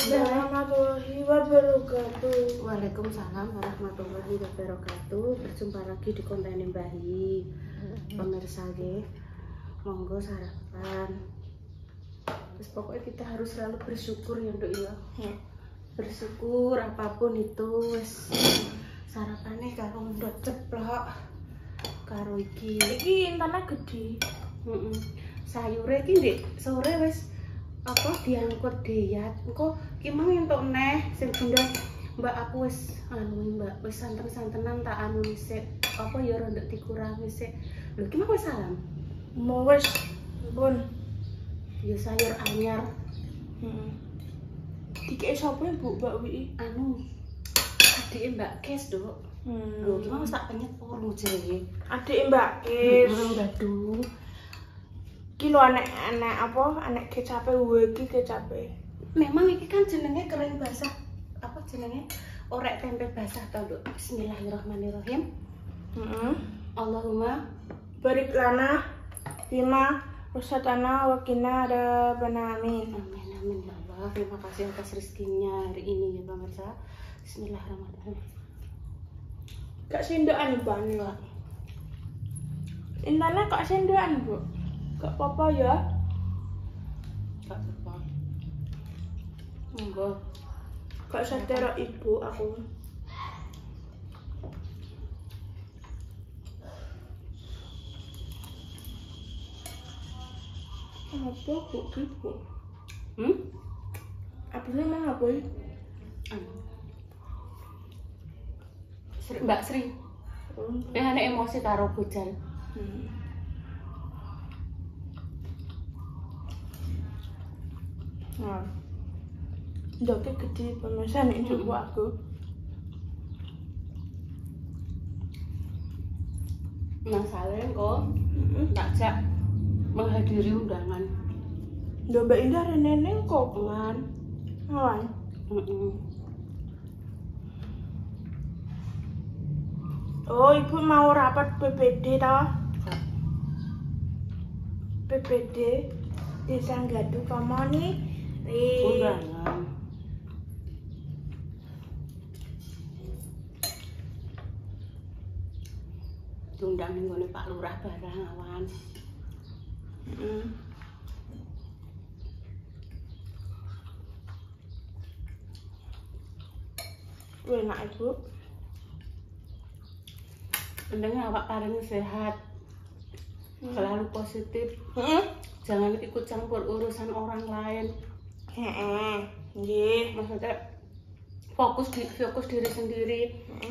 Warahmatullahi wabarakatuh. Waalaikumsalam warahmatullahi wabarakatuh. Berjumpa lagi di konten Mbahyi. Pemirsa nggih, monggo sarapan. Terus pokoknya kita harus selalu bersyukur ya, Nduk ya. Bersyukur apapun itu wis sarapane karo ndok ceplok karo iki. Iki intane gede. Sayure iki Ndek sore wis apa diangkut diat. Engko ki mang entuk neh sing bunda Mbak aku wis Mbak wis santen-santenan tak anu sik. Apa ya rondok dikurangi sik. Lho ki mang wis salam. Mau wis pun Ya sayur anyar. Dikek sapa Bu Mbak Wi? Anu adike Mbak Kes, Dok. Lho ki mang sak penyet poro jere. Adike Mbak Kes. Waduh. Ki lho anek apa? Anek kecape iki kecape. Memang iki kan jenenge kering basah. Apa jenenge? Orek tempe basah to, Dok. Bismillahirrahmanirrahim. Allahumma Barik lana fima rusatana wa qina adzabannar. Amin. Amin amin ya Allah. Terima kasih atas rezekinya hari ini ya pemirsa. Bismillahirrahmanirrahim. Kak sendokan ban ya. Intane kak sendokan, Bu. Gak apa-apa ya. Gak apa-apa. Monggo. Gak sadar ibu aku. Apa Bu ibu? Apa sih mang apa ya? Mbak Sri. Anak emosi karo bujal. Nah, dokter gede pemesan itu aku. Masalahnya kok takjak menghadiri undangan. Mbak Indah neneng kok kan? Awan. Oh, ibu mau rapat PPD toh? PPD Desa Gaduh Kamoni. Undangan. Diundang ning ngene Pak Lurah barang awan. Enak Ibu. Pentingnya awak paling sehat. Selalu positif. Jangan ikut campur urusan orang lain. Nggih, Maksudnya fokus diri sendiri.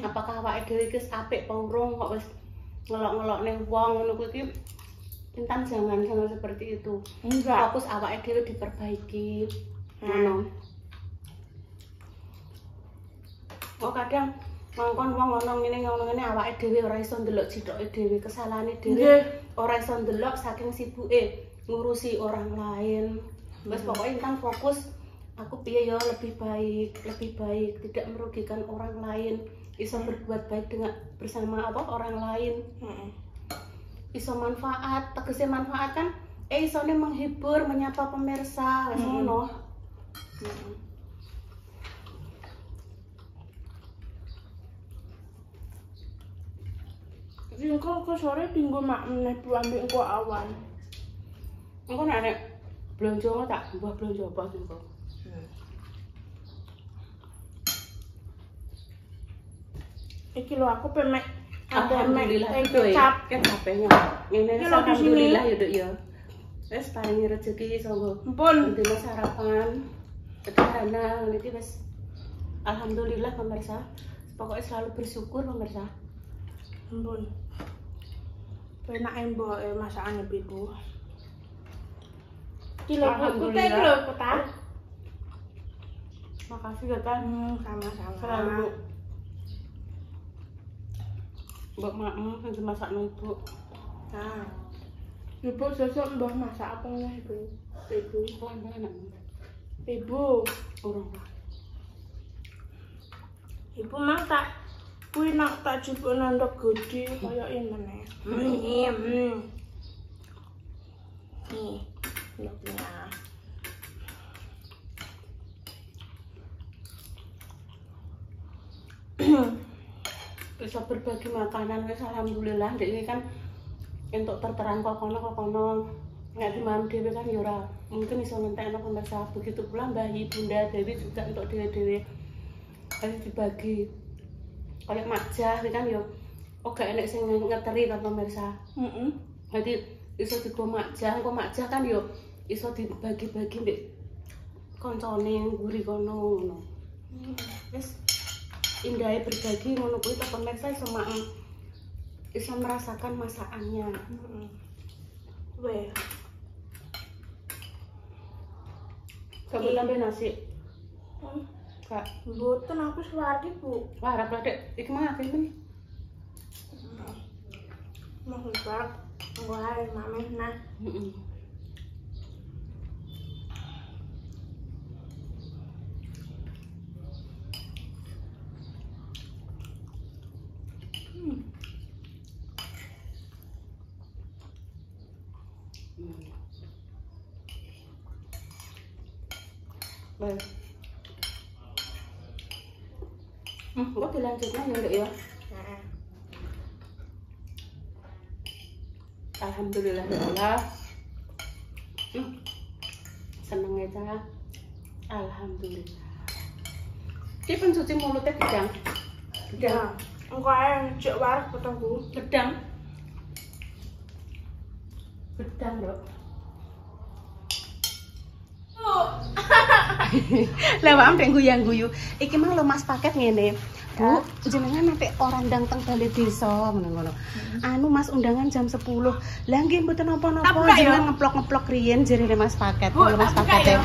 Apakah awake dhewe iki apik apa urung kok wis ngelok-ngelok ning wong ngono kuwi Intan jangan seperti itu. Enggak. Fokus awake dhewe diperbaiki. Ngono. Oh kadang mangkon wong ngono ngene awake dhewe ora iso ndelok jithoke dhewe, kesalahane dhewe ora iso ndelok saking sibuke ngurusi orang lain. Wes pokoknya Intan fokus aku piye ya lebih baik, tidak merugikan orang lain, iso berbuat baik dengan bersama orang lain. Iso manfaat, tegese manfaat kan isone menghibur, menyapa pemirsa, wes ngono. Engko sore tinggu mak meneh Bu ambek engko awan. Engko nek blonjo engko tak mbah blonjo apa engko. Iki lho aku pemek Alhamdulillah itu ya. Kan HP-nya. Ngene alhamdulillah ya, Duk ya. Wes paringi rezeki sanggo. Ampun, Dina sarapan. Sederhana niki wes alhamdulillah pemirsa. Pokoknya selalu bersyukur pemirsa. ampun. Penak mbok masakane Ibu. Iki lho kutek lho kota. Makasih ya Tan. Sama-sama. Selalu Mbok makmu sing dimasakno Ibu. Nah. Ibu sesuk mbah masak apa nih, Ibu? Ibu. Kok enak. Ibu. Urung. Ibu mang tak kuwi nak tak jupuk nandok gede kaya meneh. Nih. Ndoknya. Bisa berbagi makanan wis alhamdulillah. Ndek iki kan entuk terteran kok kono. Nek di mam dhewe kan ya ora mungkin iso ngentekno pemirsa. Begitu pula Mbah Bunda Dewi juga entuk dhewe-dhewe. Kan dibagi. Kayak majah kan ya gak enek sing ngeteri kan pemirsa. Jadi iso digo majah, kok majah kan ya iso dibagi-bagi mbek kancane nguri kono ngono. Wis indahe berbagi ngono kuwi to pemirsa iso merasakan masakannya. Weh. Kamu tambah nasi. Kak, Mboten aku suwardi, Bu. wah ora Dek, iki mah akeh men. Mangkat. Wah, mameh nah. Baik. Kok dilanjutnya ya Dek ya? Alhamdulillah ya. Seneng ya. Alhamdulillah. Iki pencuci mulutnya gedang. Ya, engko ae cek waras potong Bu. Gedang. Gedang, Dok. Lah ambek guyang-guyu. Iki mah lo Mas paket ngene. Bu, jenengan nanti orang ndang teng balai desa ngono-ngono. Anu Mas undangan jam 10. Lah nggih mboten napa-napa jenengan ngeplok-ngeplok riyen jarine Mas paket. Bu, Mas tak buka paket.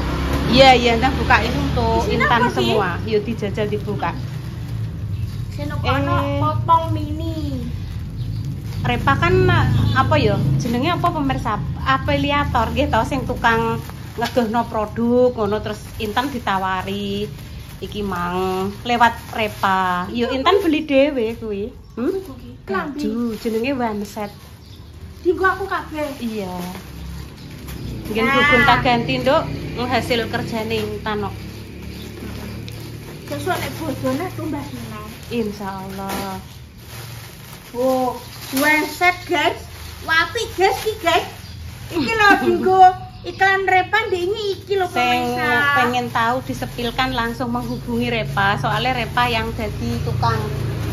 ya? Iya, ntar buka itu untuk Di sini intan apa sih? semua. Yuk dijajal dibuka. Senok ana potong mini. Repa kan apa ya? Jenenge apa pemirsa? Afiliator nggih to sing tukang ngegehno produk ngono terus Intan ditawari iki mang lewat Repa. Yo Intan beli dhewe kuwi. Klambi. Baju jenenge one set. Dienggo aku kabeh. Iya. Nggih gugun tak ganti, Nduk, hasil kerjane Intan kok. Sesuk nek bojone tumbas meneh. Insyaallah. Oh, set guys. Wapi guys iki guys. Iki lho dienggo iklan Repa ndingi iki lho Sing pemirsa. pengen tahu disepilkan langsung menghubungi Repa, soalnya Repa yang jadi tukang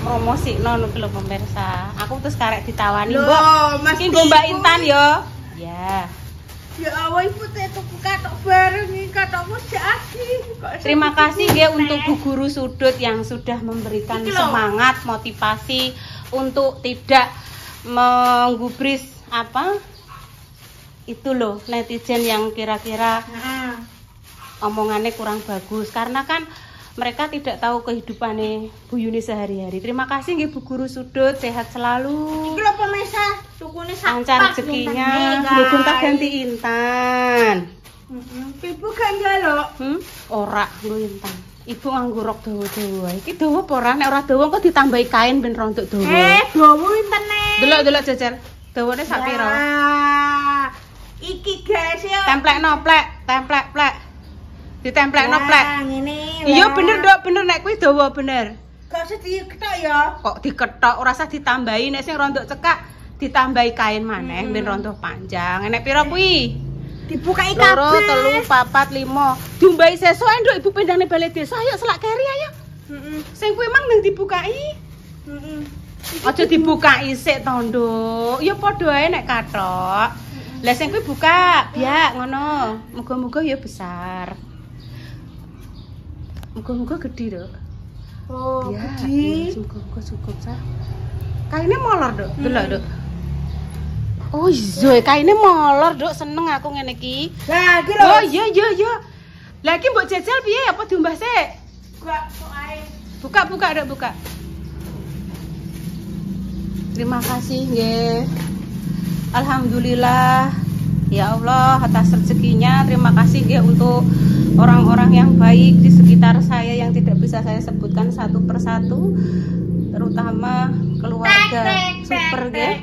promosi lho pemirsa. Aku terus karek ditawani, Mbok. Mas Iki nggo Mbak Intan yo. Ya. Ya Allah, Ibu teh tuku katok bareng iki katokmu jadi. Terima kasih ya untuk Bu Guru Sudut yang sudah memberikan Iki loh. semangat, motivasi untuk tidak menggubris apa? Itu loh netizen yang kira-kira omongannya kurang bagus karena kan mereka tidak tahu kehidupannya Bu Yuni sehari-hari. Terima kasih nggih Bu Guru Sudut, sehat selalu. Iki lho pemirsa, tukune sak Lancar rezekinya, gugun tak ganti Intan. Ibu gak njaluk. Ora nggo Intan. Ibu nganggo rok dawa-dawa. Iki dawa apa ora? Nek ora dawa kok ditambahi kain ben rontok dawa. Dawa intene. Delok-delok jajar. Dawane sak pira? Iki guys ya. Templekno plek, templek plek. Ditemplekno plek. Ngene. Iya bener, Dok, bener nek kuwi dawa bener. Gak usah diketok ya. Kok diketok ora usah ditambahi nek sing rontok cekak ditambahi kain maneh ben rontok panjang. Nek pira kuwi? Dibukai Loro, kabeh. 3, 4, 5. Diumbahi sesuk Nduk Ibu pindangne balai desa. Ayo selak keri ayo. Sing kuwi mang nang dibukai. Aja dibukai sik to, Nduk. Ya padha ae nek kathok. Lah sing kuwi buka, biak ngono. Muga-muga ya besar. Muga-muga gede, Dok. Oh, Ya, gede. Muga-muga cukup sah. Kaine molor, Dok. Delok, Dok. Oh iya, kaine molor, Dok. Seneng aku ngene iki. Lah, iki lho. Oh iya iya iya. Lah iki mbok jajal piye apa diumbah sik? Gak kok ae. Buka, Dok, buka. Terima kasih nggih. Alhamdulillah ya Allah atas rezekinya. Terima kasih nggih untuk orang-orang yang baik di sekitar saya yang tidak bisa saya sebutkan satu persatu, terutama keluarga super nggih.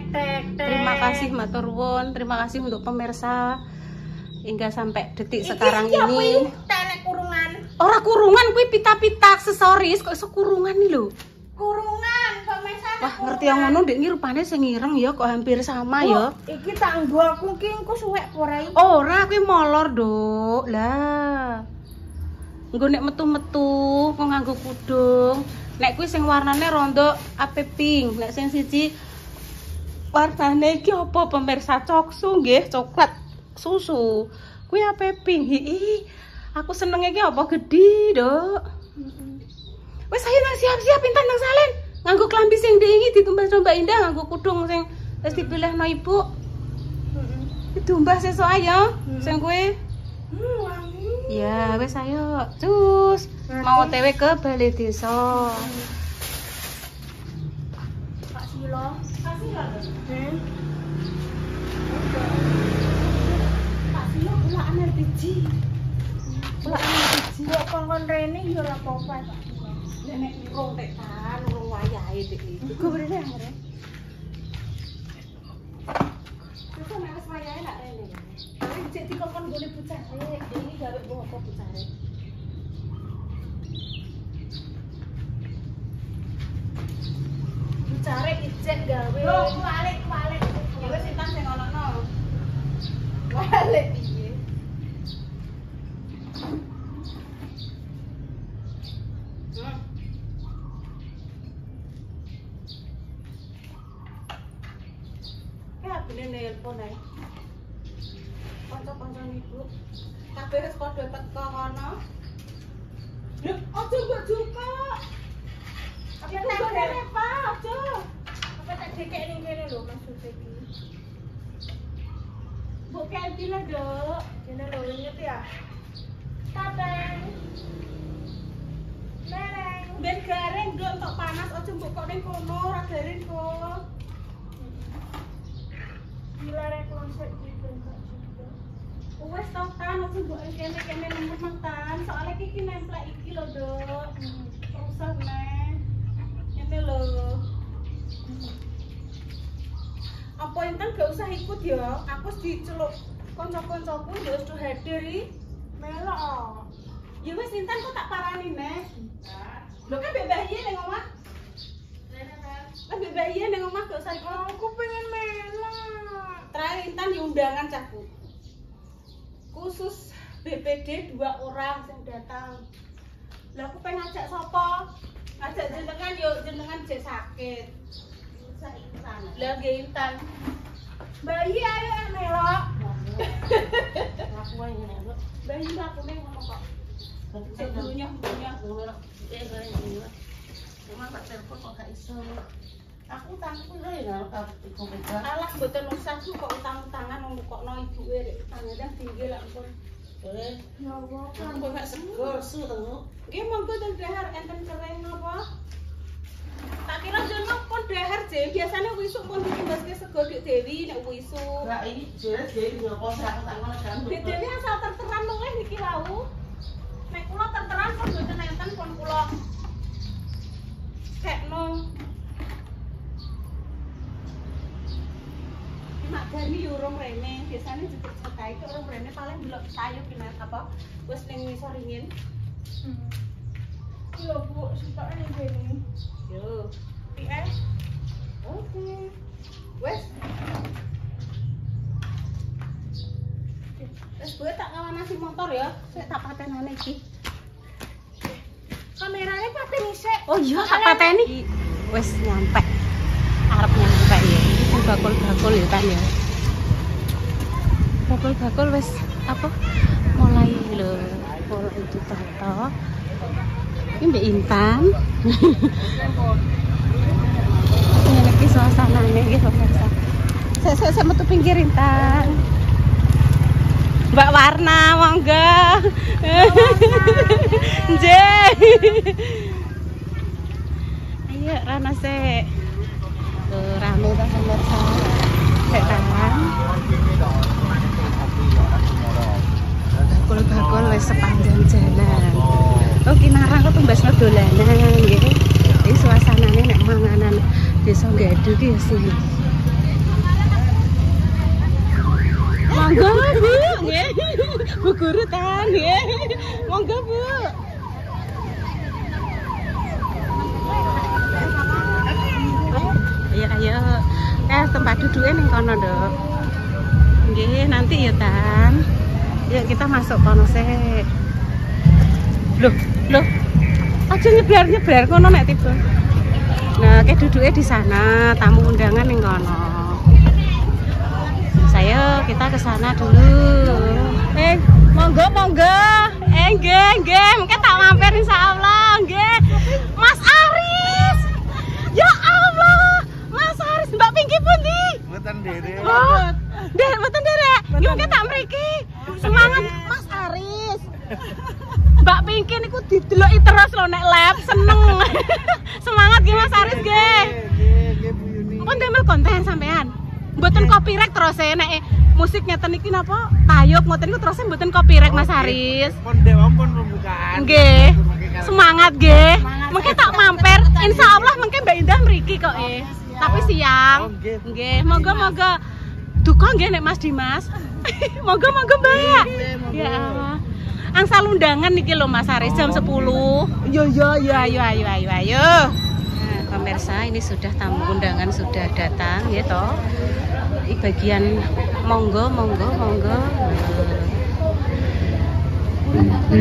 Terima kasih matur nuwun, terima kasih untuk pemirsa hingga sampai detik sekarang ini. Kurungan. Ora kurungan kuwi pita-pita aksesoris kok iso kurungan nih lho. Kurungan pemirsa. Wah, ngerti yang ngono ndek iki rupane sing ireng ya kok hampir sama ya. Iki tak nggo aku ki engko suwek ora iki. Ora kuwi molor, Duk. Lah. Nggo nek metu-metu kok nganggo kudung. Nek kuwi sing warnane rondo ape pink, nek sing siji warnane iki apa pemirsa coksu nggih, coklat susu. Kuwi ape pink. Ih, aku senenge iki apa gedhi, Duk. Wes ayo nang siap-siap pinten nang salen. Nganggo klambi sing diingi ditumbas-tumbas indah nganggo kudung sing wis dipilihno ibu. Ditumbas sesuk ayo. Sing kuwi. Ya, wes ayo. Cus. Mau OTW ke Balai Desa. Pak Silo. Pak Silo. Pak Silo bulaan LPG. Bulaan LPG kok kon rene ya ora apa-apa, Pak. Nek urung tekan, urung wayahe dik iki. Go rene are. Terus nek wis wayahe nak rene. Nek cek dikon gone bucare, iki gawe apa bucare. Bucare ijek gawe. Loh, balik. Ya wis entar sing ono. Balik piye? Bener nelpon ae. Kanca-kanca ibu. Kabeh wis padha teko kono. Lho, aja mbok juka. Apa tak kene, Pak? Aja. Apa tak dekek ning kene lho maksud iki. Mbok kanti lah, Dok. Kene lho inget ya. Tateng. Mereng. Ben garing nduk entuk panas aja mbok kok ning kono, ora garing kok. Dilarek konsep iki enggak juga. Wes to tan ojo mbok kene nemen tan, soalnya iki nemplek iki lho, Dok. Rusak neh. Ngene lho. Apa enten gak usah ikut ya? Aku wis diceluk kanca-kancaku ya wis hadir iki. Melok. Ya wis Intan kok tak parani neh. Lho kan mbek Mbak Iye ning omah. Lah mbek Mbak Iye ning omah gak usah ikut. Aku pengen melok. Terakhir Intan diundangan caku. Khusus BPD 2 orang yang datang. Lah aku pengen ngajak sapa? Ngajak jenengan yo jenengan jek sakit. Bisa Intan. Lah nggih Intan. Bayi ayo melok. Aku wae ngene. Bayi aku ning ngono kok. Sebelumnya cuma tak telepon kok gak iso. Aku tangku lho ya karo komputer. Alah mboten usah kok utang-utangan ngukokno ibuke rek tangan tinggi lak pun. Boleh. Ya Allah, Kan kok gak sego su to. Nggih monggo ten dahar enten keren apa? Tak kira jono pun dahar je, biasane wisuk pun dimbaske sego Dik Dewi nek wisuk. Lah iki jelas Dewi ngopo sak tak ngono kan. Dik Dewi asal terteran luwih niki wau. Nek kula terteran pun mboten enten pun kula kekno. Mak Gani urung rene, biasane dipercayai ke urung rene paling delok sayup kena apa wis ning ngisor ringin. Lho Bu, suka ning kene. Yo, PS. oke. Wes. Wes gue tak ngawanasi motor ya, saya tak patenane iki. Kameranya paten isik. Oh iya, tak pateni. Wes nyampe. Arep nyampe ya. Iki bakul-bakul ya kan ya. Bakul-bakul wes apa? Mulai lho, mulai ditata. Ini Mbak Intan. Ini lagi suasananya gitu pemirsa. Saya metu pinggir Intan. Mbak Warna monggo. Nggih. Ayo Rana sik. Rame ta pemirsa. Dek tangan. Bakul-bakul wis sepanjang jalan. Oh Kinarang kok tumbasno dolanan nggih. Iki suasanane nek manganan Desa Gaduh ki sih. Monggo Bu, nggih. Bu guru ta nggih. Monggo Bu. Ayo. Tempat duduknya ning kono, Nduk. Nggih, nanti ya, Tan. Yuk kita masuk kono sih. Loh. Aja nyebar kono nek tiba. Nah, kayak duduknya di sana, tamu undangan ning kono. Kita ke sana dulu. Monggo. Nggih. Mungkin tak mampir insyaallah, nggih. Mas Aris. Ya Allah, Mas Aris, Mbak Pinky pundi? Mboten nderek. Oh, mboten nderek. Nggih mungkin tak mriki. Semangat Mas Aris. Mbak Pinky niku dideloki terus lho nek live, seneng. Semangat nggih Mas Aris nggih. Nggih Bu Yuni. Pun damel konten sampean. Mboten copyright terus nek musik ngeten iki napa? Tayub ngoten niku terus mboten copyright Mas Aris. Pun dewangpun pembukaan. Nggih. Semangat nggih. Mungkin tak mampir. Insyaallah mungkin Mbak Indah mriki kok tapi siang. Nggih, monggo. Duka nggih nek Mas Dimas. Monggo Mbak. Ya. Angsal undangan niki lho Mas Aris jam 10. Yo ayo. Nah, pemirsa ini sudah tamu undangan sudah datang ya toh. Di bagian monggo.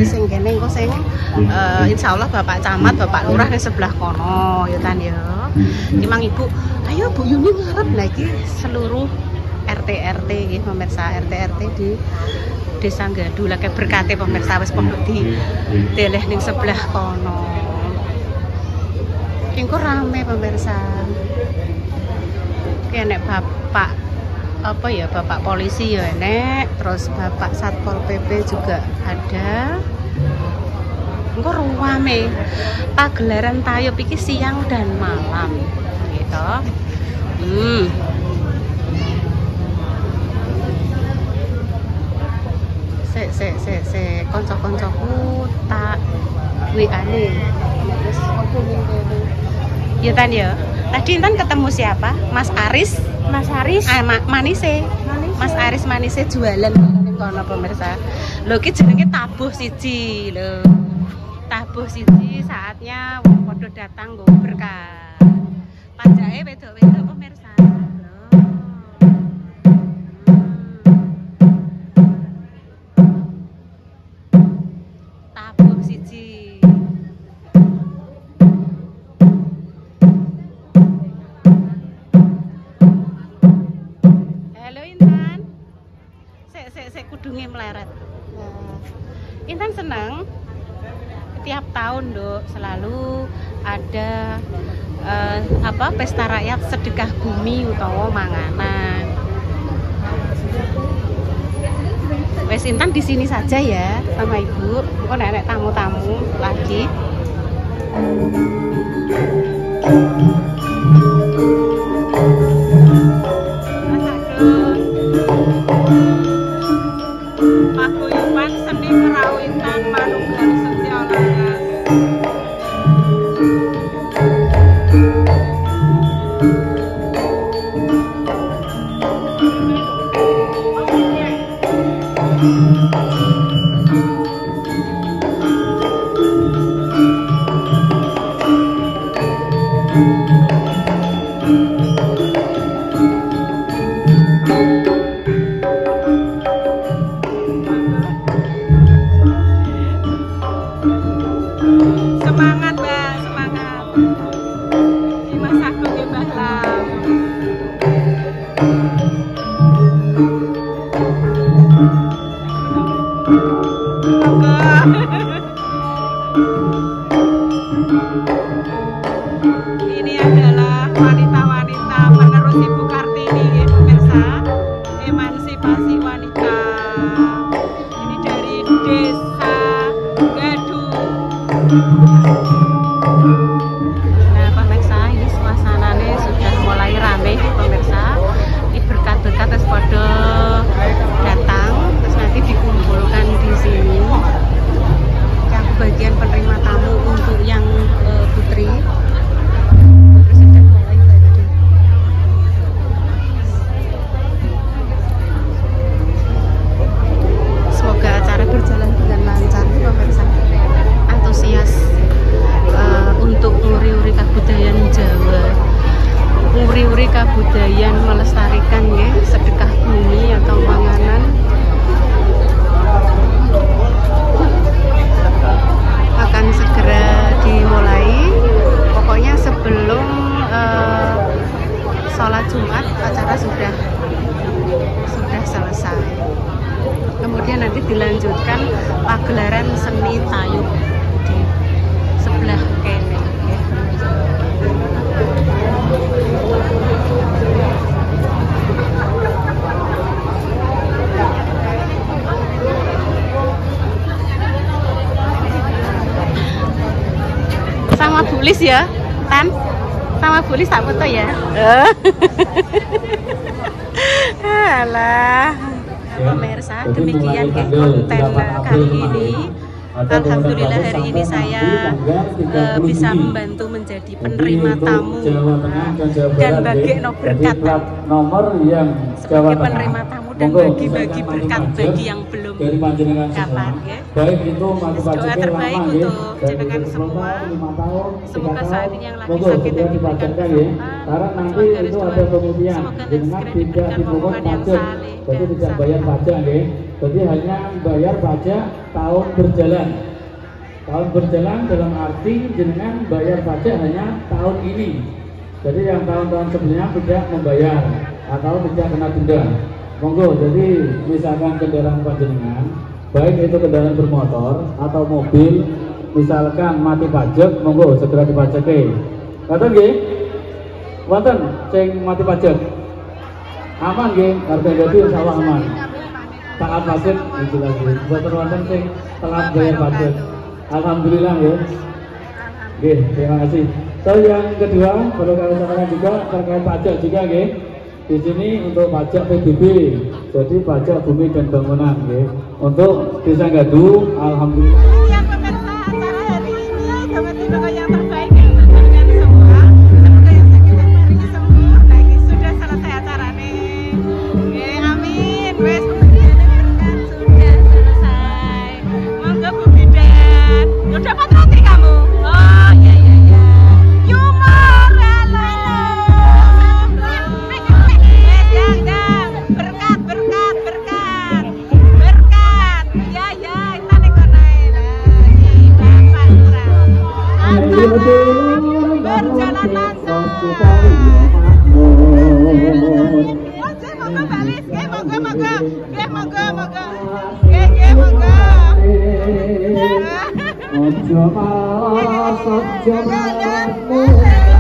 Sing kene engko sing insyaallah Bapak Camat, Bapak Lurah di sebelah kono ya kan ya. Timang Ibu, ayo Bu Yuni ngarep lagi seluruh RT nggih pemirsa, RT di Desa Gaduh lagi berkate pemirsa wis pondok di deleh ning sebelah kono. Engko rame pemirsa. Kene Bapak Bapak polisi ya enek, terus Bapak Satpol PP juga ada. Engko ruwame. Pagelaran tayub iki siang dan malam gitu. Sek kanca-kancaku tak WA-ne. Terus opo ngene. Ya Tan ya. Tadi Intan ketemu siapa? Mas Aris. Manise. Mas Aris Manise jualan ning kono pemirsa. Lho iki jenenge tabuh siji lho. Tabuh siji saatnya wong padha datang nggo berkah. Pajake wedok-wedok pemirsa. Tabuh siji. Kudunge meleret. Intan senang tiap tahun Dok selalu ada pesta rakyat sedekah bumi utawa manganan. Wes Intan di sini saja ya sama Ibu. Kok nek tamu-tamu lagi. Paguyuban seni kerawitan manunggal setya laras. Semangat Mbak, semangat. Dimas Agung ya Mbak Lam. melestarikan ya, sedekah bumi atau panganan akan segera dimulai. Pokoknya sebelum sholat Jumat acara sudah selesai. Kemudian nanti dilanjutkan pagelaran seni tayub di sebelah kene. Sama Bulis ya, Tan? Sama Bulis tak foto ya? Alah. Pemirsa, demikian konten kali ini. Alhamdulillah hari ini saya bisa membantu menjadi penerima tamu dan bagi berkat sebagai penerima tamu dan bagi-bagi berkat bagi yang belum dapat ya. Doa terbaik untuk jenengan semua. Semoga saat ini yang lagi sakit dan diberikan kesehatan. Semoga segera diberikan hubungan yang saleh dan saleh. Jadi hanya bayar pajak tahun berjalan. Tahun berjalan dalam arti jenengan bayar pajak hanya tahun ini. Jadi yang tahun-tahun sebelumnya tidak membayar atau tidak kena denda. Monggo, jadi misalkan kendaraan panjenengan, baik itu kendaraan bermotor atau mobil, misalkan mati pajak, monggo segera dipajaki. Wonten nggih? Wonten sing mati pajak. Aman nggih, harga dadi insyaallah aman. Taat pajak itu lagi. Mboten wonten sing telat bayar pajak. Alhamdulillah ya. Nggih, terima kasih. So yang kedua perlu kami sampaikan juga terkait pajak juga nggih. Di sini untuk pajak PBB, jadi pajak bumi dan bangunan nggih. Untuk Desa Gaduh, alhamdulillah. Ya pemirsa, acara hari ini semoga yang terbaik untuk kalian semua. Semoga yang sakit dan mari sembuh. Nah, ini sudah selesai acara nih. Oke, amin. Wes sudah selesai. Monggo Bu Bidan. Udah patroti kamu? Oh, iya. Yumor, halo. Berjalan lancar. Moga.